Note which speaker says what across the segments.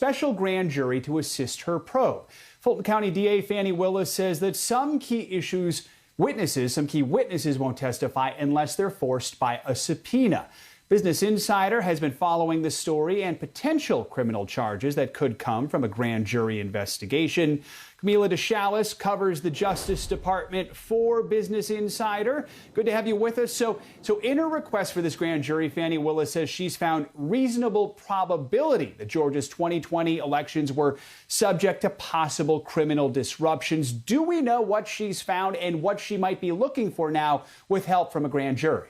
Speaker 1: special grand jury to assist her probe. Fulton County DA Fani Willis says that some key witnesses won't testify unless they're forced by a subpoena. Business Insider has been following the story and potential criminal charges that could come from a grand jury investigation. Camila DeShalis covers the Justice Department for Business Insider. Good to have you with us. So in her request for this grand jury, Fani Willis says she's found reasonable probability that Georgia's 2020 elections were subject to possible criminal disruptions. Do we know what she's found and what she might be looking for now with help from a grand jury?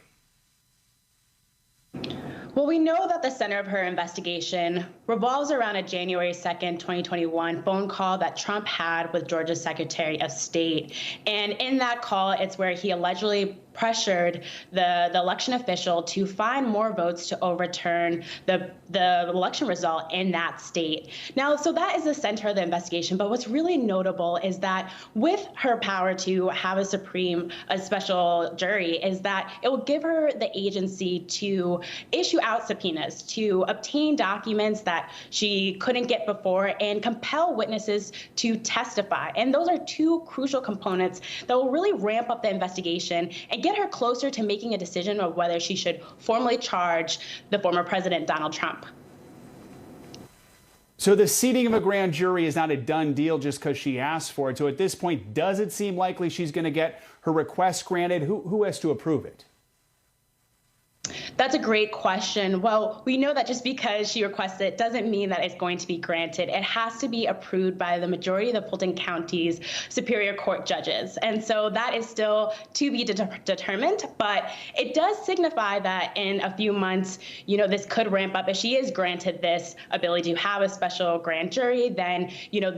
Speaker 2: Well, we know that the center of her investigation revolves around a January 2nd, 2021 phone call that Trump had with Georgia's Secretary of State. And in that call, it's where he allegedly pressured the election official to find more votes to overturn the election result in that state. Now, so that is the center of the investigation. But what's really notable is that with her power to have a special jury, is that it will give her the agency to issue out subpoenas, to obtain documents that she couldn't get before, and compel witnesses to testify. And those are two crucial components that will really ramp up the investigation and get her closer to making a decision of whether she should formally charge the former president, Donald Trump.
Speaker 1: So the seating of a grand jury is not a done deal just because she asked for it. So at this point, does it seem likely she's going to get her request granted? Who has to approve it?
Speaker 2: That's a great question. Well, we know that just because she requested it doesn't mean that it's going to be granted. It has to be approved by the majority of the Fulton County's Superior Court judges. And so that is still to be determined. But it does signify that in a few months, this could ramp up. If she is granted this ability to have a special grand jury, then,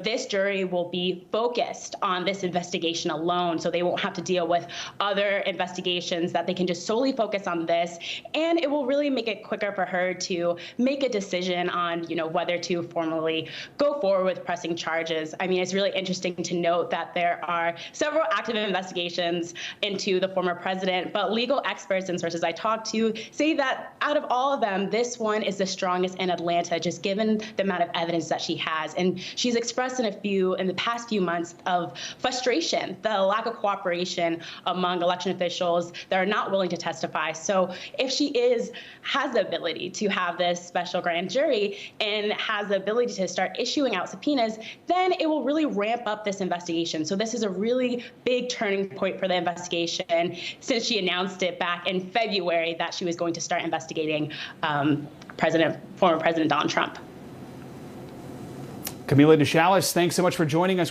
Speaker 2: this jury will be focused on this investigation alone. So they won't have to deal with other investigations, that they can just solely focus on this. And it will really make it quicker for her to make a decision on, whether to formally go forward with pressing charges. I mean, it's really interesting to note that there are several active investigations into the former president, but legal experts and sources I talked to say that out of all of them, this one is the strongest in Atlanta, just given the amount of evidence that she has. And she's expressed in the past few months of frustration, the lack of cooperation among election officials that are not willing to testify. So if she has the ability to have this special grand jury and has the ability to start issuing out subpoenas, then it will really ramp up this investigation. So this is a really big turning point for the investigation since she announced it back in February that she was going to start investigating former President Donald Trump.
Speaker 1: Camila DeShalis, thanks so much for joining us with